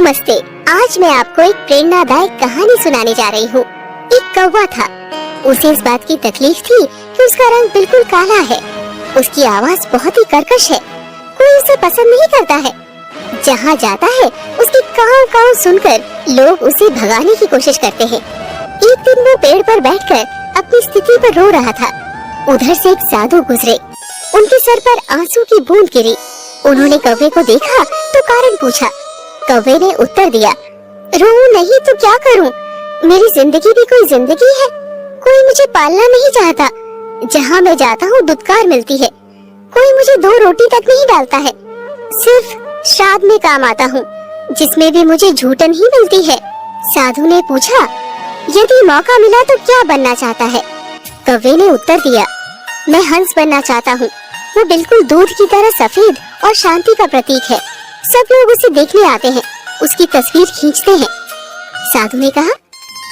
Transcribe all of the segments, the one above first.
नमस्ते। आज मैं आपको एक प्रेरणादायक कहानी सुनाने जा रही हूँ। एक कौवा था। उसे इस बात की तकलीफ थी कि उसका रंग बिल्कुल काला है। उसकी आवाज बहुत ही कर्कश है। कोई उसे पसंद नहीं करता है। जहाँ जाता है उसकी काव काव सुनकर लोग उसे भगाने की कोशिश करते हैं। एक दिन वो पेड़ पर बैठकर अपनी स्थिति पर रो रहा था। उधर से एक साधु गुजरे। उनके सर पर आंसू की बूंद गिरी। उन्होंने कौवे को देखा तो कारण पूछा। कौवे ने उत्तर दिया, रोऊं नहीं तो क्या करूं? मेरी जिंदगी भी कोई जिंदगी है। कोई मुझे पालना नहीं चाहता। जहाँ मैं जाता हूँ दुत्कार मिलती है। कोई मुझे 2 रोटी तक नहीं डालता है। सिर्फ श्राद्ध में काम आता हूँ, जिसमें भी मुझे झूठन ही मिलती है। साधु ने पूछा, यदि मौका मिला तो क्या बनना चाहता है? कौवे ने उत्तर दिया, मैं हंस बनना चाहता हूँ। वो बिल्कुल दूध की तरह सफेद और शांति का प्रतीक है। सब लोग उसे देखने आते हैं, उसकी तस्वीर खींचते हैं। साधु ने कहा,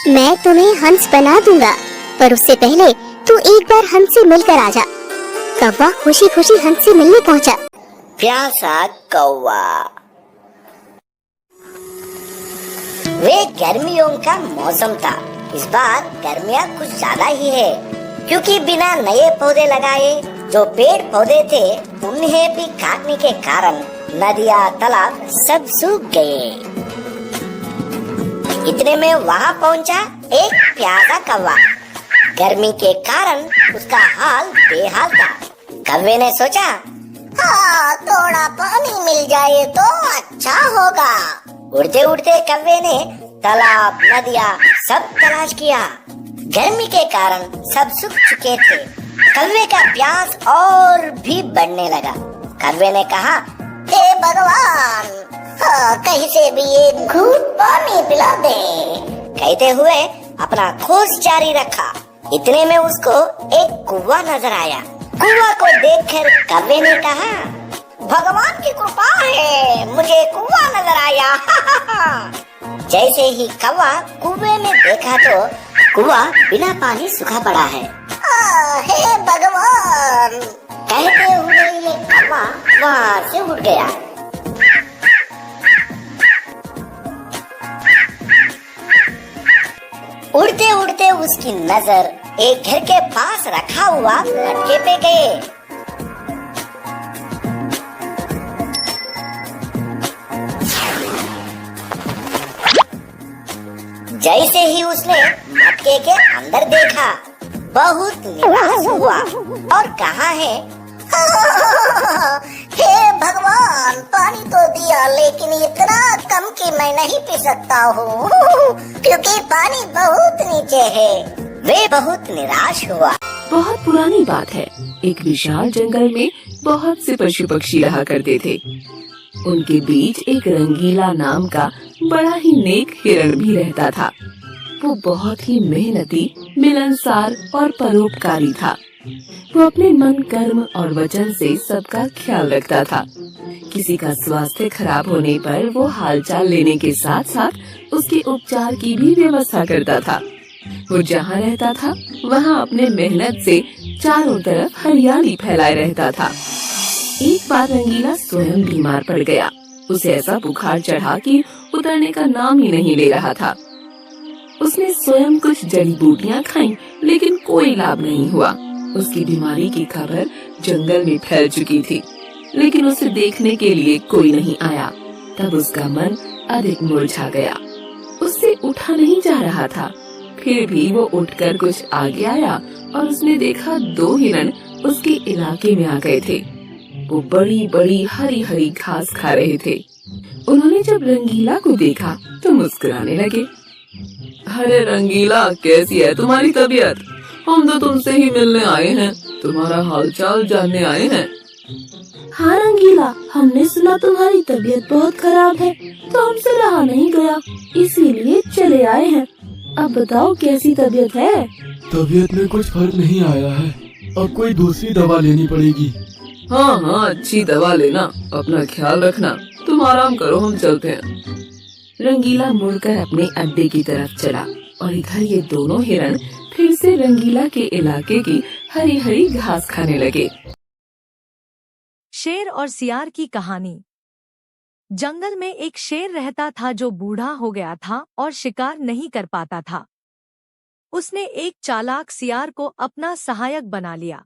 मैं तुम्हें हंस बना दूंगा, पर उससे पहले तू एक बार हंस से मिलकर आ जा। कौवा खुशी खुशी हंस से मिलने पहुंचा। प्यासा कौवा। वे गर्मियों का मौसम था। इस बार गर्मियाँ कुछ ज्यादा ही है, क्योंकि बिना नए पौधे लगाए जो पेड़ पौधे थे उन्हें भी काटने के कारण नदियाँ तालाब सब सूख गए। इतने में वहाँ पहुँचा एक प्यासा कौवा। गर्मी के कारण उसका हाल बेहाल था। कौवे ने सोचा, हाँ, थोड़ा पानी मिल जाए तो अच्छा होगा। उड़ते उड़ते कौवे ने तालाब नदियाँ सब तलाश किया। गर्मी के कारण सब सूख चुके थे। कौवे का प्यास और भी बढ़ने लगा। कौवे ने कहा, हे भगवान, कहीं से भी एक घूंट पानी पिला दे। कहते हुए अपना खोज जारी रखा। इतने में उसको एक कुआं नजर आया। कुआं को देखकर कौवे ने कहा, भगवान की कृपा है, मुझे कुआं नजर आया। जैसे ही कौवा कुएं में देखा तो कुआं बिना पानी सूखा पड़ा है। हे भगवान, कहते हुए ये कौवा वहाँ से उड़ गया। उड़ते उड़ते उसकी नजर एक घर के पास रखा हुआ लटके पे गए। जैसे ही उसने मटके के अंदर देखा, बहुत निराश हुआ और कहा है, हे भगवान, पानी तो दिया लेकिन इतना कम कि मैं नहीं पी सकता हूँ, क्योंकि पानी बहुत नीचे है। वे बहुत निराश हुआ। बहुत पुरानी बात है। एक विशाल जंगल में बहुत से पशु पक्षी रहा करते थे। उनके बीच एक रंगीला नाम का बड़ा ही नेक हिरण भी रहता था। वो बहुत ही मेहनती, मिलनसार और परोपकारी था। वो अपने मन, कर्म और वचन से सबका ख्याल रखता था। किसी का स्वास्थ्य खराब होने पर वो हालचाल लेने के साथ साथ उसके उपचार की भी व्यवस्था करता था। वो जहाँ रहता था वहाँ अपने मेहनत से चारों तरफ हरियाली फैलाए रहता था। एक बार रंगीला स्वयं बीमार पड़ गया। उसे ऐसा बुखार चढ़ा कि उतरने का नाम ही नहीं ले रहा था। उसने स्वयं कुछ जड़ी बूटियाँ खाईं, लेकिन कोई लाभ नहीं हुआ। उसकी बीमारी की खबर जंगल में फैल चुकी थी, लेकिन उसे देखने के लिए कोई नहीं आया। तब उसका मन अधिक मुरझा गया। उससे उठा नहीं जा रहा था। फिर भी वो उठकर कुछ आगे आया और उसने देखा 2 हिरण उसके इलाके में आ गए थे। वो बड़ी बड़ी हरी हरी घास खा रहे थे। उन्होंने जब रंगीला को देखा तो मुस्कुराने लगे। अरे रंगीला, कैसी है तुम्हारी तबीयत? हम तो तुमसे ही मिलने आए हैं, तुम्हारा हालचाल जानने आए हैं। हाँ रंगीला, हमने सुना तुम्हारी तबीयत बहुत खराब है, तो हमसे रहा नहीं गया, इसीलिए चले आए हैं। अब बताओ कैसी तबीयत है? तबीयत में कुछ फर्क नहीं आया है। अब कोई दूसरी दवा लेनी पड़ेगी। हाँ हाँ, अच्छी दवा लेना, अपना ख्याल रखना। तुम आराम करो, हम चलते हैं। रंगीला मुड़कर अपने अड्डे की तरफ चला और इधर ये दोनों हिरण फिर से रंगीला के इलाके की हरी हरी घास खाने लगे। शेर और सियार की कहानी। जंगल में एक शेर रहता था जो बूढ़ा हो गया था और शिकार नहीं कर पाता था। उसने एक चालाक सियार को अपना सहायक बना लिया।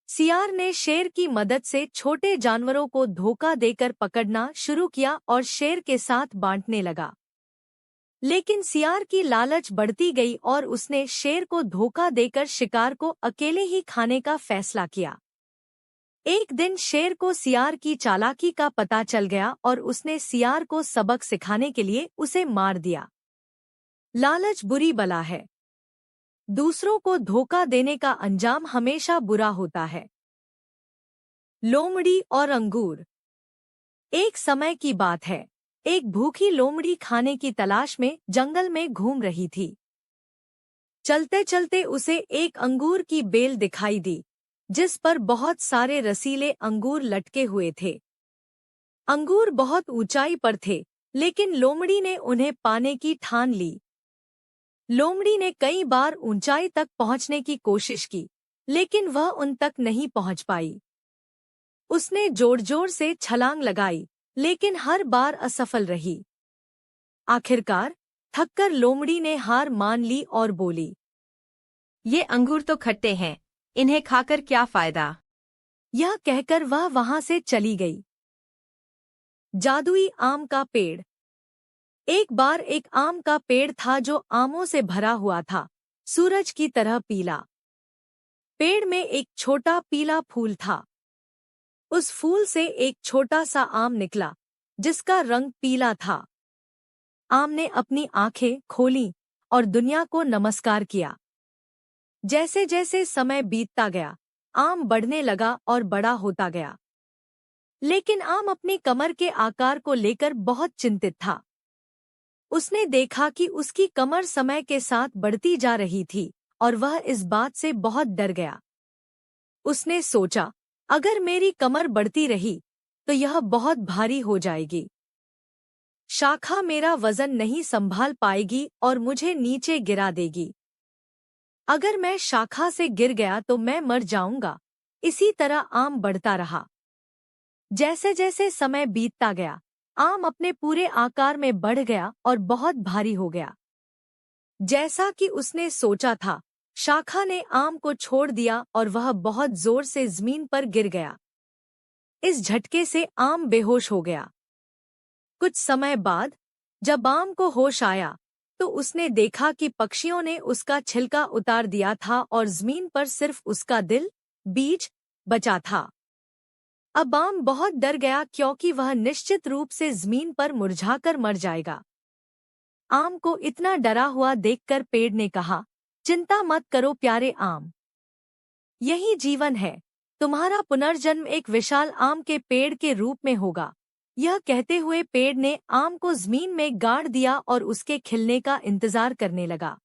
सियार ने शेर की मदद से छोटे जानवरों को धोखा देकर पकड़ना शुरू किया और शेर के साथ बांटने लगा। लेकिन सियार की लालच बढ़ती गई और उसने शेर को धोखा देकर शिकार को अकेले ही खाने का फैसला किया। एक दिन शेर को सियार की चालाकी का पता चल गया और उसने सियार को सबक सिखाने के लिए उसे मार दिया। लालच बुरी बला है। दूसरों को धोखा देने का अंजाम हमेशा बुरा होता है। लोमड़ी और अंगूर। एक समय की बात है, एक भूखी लोमड़ी खाने की तलाश में जंगल में घूम रही थी। चलते चलते उसे एक अंगूर की बेल दिखाई दी, जिस पर बहुत सारे रसीले अंगूर लटके हुए थे। अंगूर बहुत ऊंचाई पर थे, लेकिन लोमड़ी ने उन्हें पाने की ठान ली। लोमड़ी ने कई बार ऊंचाई तक पहुंचने की कोशिश की, लेकिन वह उन तक नहीं पहुंच पाई। उसने जोर जोर से छलांग लगाई, लेकिन हर बार असफल रही। आखिरकार थककर लोमड़ी ने हार मान ली और बोली, ये अंगूर तो खट्टे हैं, इन्हें खाकर क्या फायदा। यह कहकर वह वहां से चली गई। जादुई आम का पेड़। एक बार एक आम का पेड़ था जो आमों से भरा हुआ था, सूरज की तरह पीला। पेड़ में एक छोटा पीला फूल था। उस फूल से एक छोटा सा आम निकला, जिसका रंग पीला था। आम ने अपनी आंखें खोलीं और दुनिया को नमस्कार किया। जैसे जैसे समय बीतता गया, आम बढ़ने लगा और बड़ा होता गया। लेकिन आम अपनी कमर के आकार को लेकर बहुत चिंतित था। उसने देखा कि उसकी कमर समय के साथ बढ़ती जा रही थी और वह इस बात से बहुत डर गया। उसने सोचा, अगर मेरी कमर बढ़ती रही तो यह बहुत भारी हो जाएगी। शाखा मेरा वजन नहीं संभाल पाएगी और मुझे नीचे गिरा देगी। अगर मैं शाखा से गिर गया तो मैं मर जाऊंगा। इसी तरह आम बढ़ता रहा। जैसे जैसे समय बीतता गया, आम अपने पूरे आकार में बढ़ गया और बहुत भारी हो गया। जैसा कि उसने सोचा था, शाखा ने आम को छोड़ दिया और वह बहुत जोर से जमीन पर गिर गया। इस झटके से आम बेहोश हो गया। कुछ समय बाद जब आम को होश आया तो उसने देखा कि पक्षियों ने उसका छिलका उतार दिया था और जमीन पर सिर्फ उसका दिल, बीज, बचा था। अब आम बहुत डर गया क्योंकि वह निश्चित रूप से जमीन पर मुरझाकर मर जाएगा। आम को इतना डरा हुआ देखकर पेड़ ने कहा, चिंता मत करो प्यारे आम, यही जीवन है। तुम्हारा पुनर्जन्म एक विशाल आम के पेड़ के रूप में होगा। यह कहते हुए पेड़ ने आम को जमीन में गाड़ दिया और उसके खिलने का इंतजार करने लगा।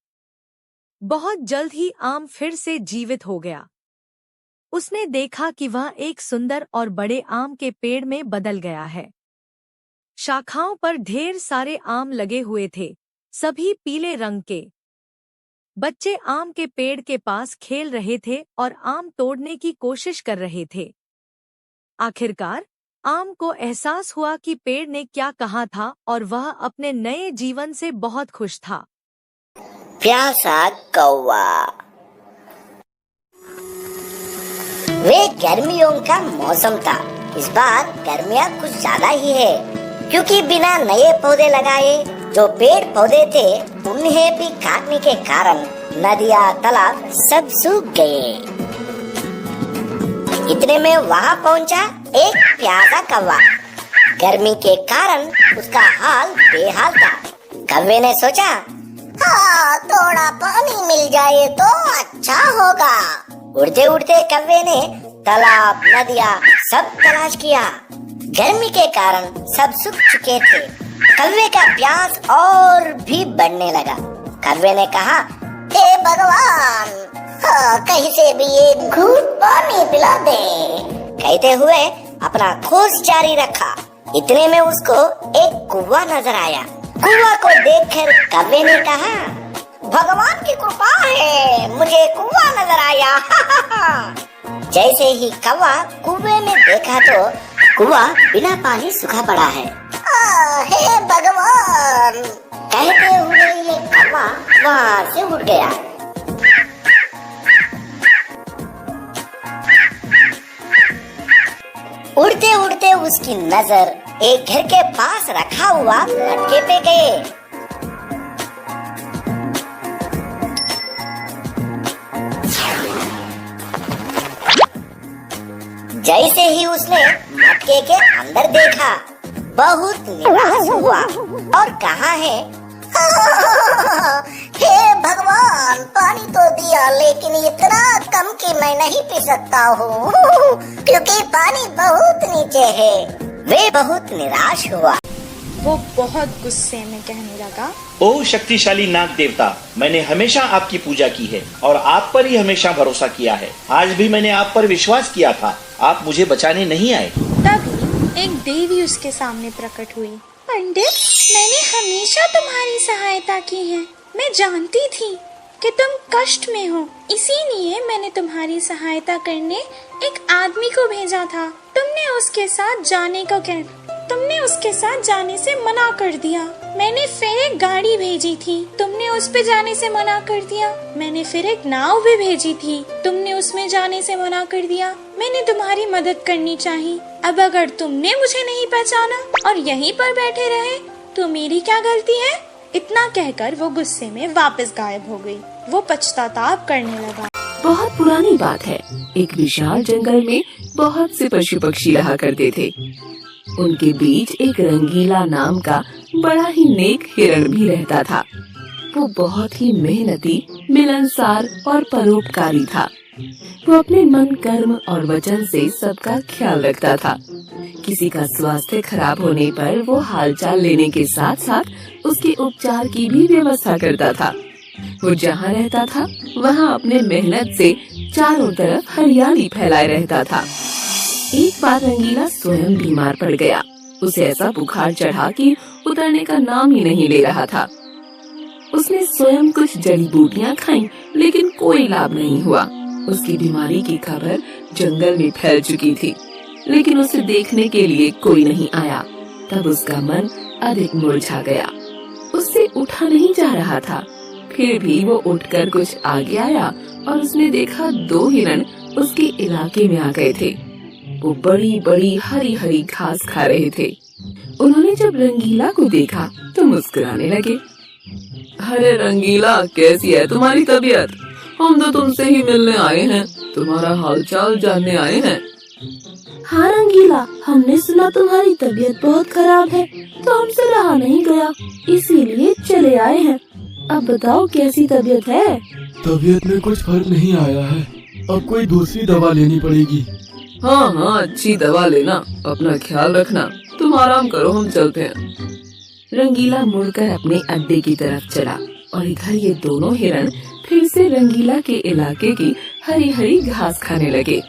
बहुत जल्द ही आम फिर से जीवित हो गया। उसने देखा कि वह एक सुंदर और बड़े आम के पेड़ में बदल गया है। शाखाओं पर ढेर सारे आम लगे हुए थे, सभी पीले रंग के। बच्चे आम के पेड़ के पास खेल रहे थे और आम तोड़ने की कोशिश कर रहे थे। आखिरकार आम को एहसास हुआ कि पेड़ ने क्या कहा था और वह अपने नए जीवन से बहुत खुश था। प्यासा कौवा। वे गर्मियों का मौसम था। इस बार गर्मियाँ कुछ ज्यादा ही है, क्योंकि बिना नए पौधे लगाए जो पेड़ पौधे थे उन्हें भी काटने के कारण नदियाँ, तालाब सब सूख गए। इतने में वहाँ पहुँचा एक प्यासा कौवा। गर्मी के कारण उसका हाल बेहाल था। कौवे ने सोचा, हाँ, थोड़ा पानी मिल जाए तो अच्छा होगा। उड़ते उड़ते कौवे ने तालाब, नदियाँ सब तलाश किया। गर्मी के कारण सब सूख चुके थे। कौवे का प्यास और भी बढ़ने लगा। कौवे ने कहा, हे भगवान, हाँ, कहीं से भी एक घूंट पानी पिला दे। कहते हुए अपना खोज जारी रखा। इतने में उसको एक कुआं नजर आया। कुआं को देखकर कौवे ने कहा, भगवान की कृपा है, मुझे कुआं नजर आया। जैसे ही कौवा कुएं में देखा तो कुआं बिना पानी सूखा पड़ा है। हे भगवान, कहते हुए ये कौवा वहाँ से उड़ गया। उड़ते उड़ते उसकी नजर एक घर के पास रखा हुआ मटके पे गए। जैसे ही उसने मटके के अंदर देखा, बहुत निराश हुआ और कहा है, हे भगवान, पानी तो दिया लेकिन इतना कम कि मैं नहीं पी सकता हूँ क्योंकि पानी बहुत नीचे है। वे बहुत निराश हुआ। वो बहुत गुस्से में कहने लगा, ओ शक्तिशाली नाग देवता, मैंने हमेशा आपकी पूजा की है और आप पर ही हमेशा भरोसा किया है। आज भी मैंने आप पर विश्वास किया था, आप मुझे बचाने नहीं आए। तभी एक देवी उसके सामने प्रकट हुई। पंडित, मैंने हमेशा तुम्हारी सहायता की है। मैं जानती थी कि तुम कष्ट में हो, इसीलिए मैंने तुम्हारी सहायता करने एक आदमी को भेजा था। तुमने उसके साथ जाने से मना कर दिया। मैंने फिर एक गाड़ी भेजी थी, तुमने उस पे जाने से मना कर दिया। मैंने फिर एक नाव भी भेजी थी, तुमने उसमें जाने से मना कर दिया। मैंने तुम्हारी मदद करनी चाहिए। अब अगर तुमने मुझे नहीं पहचाना और यहीं पर बैठे रहे तो मेरी क्या गलती है? इतना कहकर वो गुस्से में वापस गायब हो गई। वो पछताताप करने लगा। बहुत पुरानी बात है। एक विशाल जंगल में बहुत से पशु पक्षी रहा करते थे। उनके बीच एक रंगीला नाम का बड़ा ही नेक हिरण भी रहता था। वो बहुत ही मेहनती, मिलनसार और परोपकारी था। वो अपने मन, कर्म और वचन से सबका ख्याल रखता था। किसी का स्वास्थ्य खराब होने पर वो हालचाल लेने के साथ साथ उसके उपचार की भी व्यवस्था करता था। वो जहाँ रहता था वहाँ अपने मेहनत से चारों तरफ हरियाली फैलाए रहता था। एक बार रंगीला स्वयं बीमार पड़ गया। उसे ऐसा बुखार चढ़ा कि उतरने का नाम ही नहीं ले रहा था। उसने स्वयं कुछ जड़ी बूटियाँ खाईं, लेकिन कोई लाभ नहीं हुआ। उसकी बीमारी की खबर जंगल में फैल चुकी थी, लेकिन उसे देखने के लिए कोई नहीं आया। तब उसका मन अधिक मुरझा गया। उससे उठा नहीं जा रहा था। फिर भी वो उठकर कुछ आगे आया और उसने देखा 2 हिरण उसके इलाके में आ गए थे। वो बड़ी बड़ी हरी हरी घास खा रहे थे। उन्होंने जब रंगीला को देखा तो मुस्कुराने लगे। अरे रंगीला, कैसी है तुम्हारी तबीयत? हम तो तुमसे ही मिलने आए हैं, तुम्हारा हालचाल जानने आए हैं। हाँ रंगीला, हमने सुना तुम्हारी तबीयत बहुत खराब है, तो हमसे रहा नहीं गया, इसीलिए चले आए हैं। अब बताओ कैसी तबीयत है? तबीयत में कुछ फर्क नहीं आया है, अब कोई दूसरी दवा लेनी पड़ेगी। हाँ, अच्छी दवा लेना, अपना ख्याल रखना। तुम आराम करो, हम चलते हैं। रंगीला मुड़कर अपने अड्डे की तरफ चला और इधर ये दोनों हिरण फिर से रंगीला के इलाके की हरी हरी घास खाने लगे।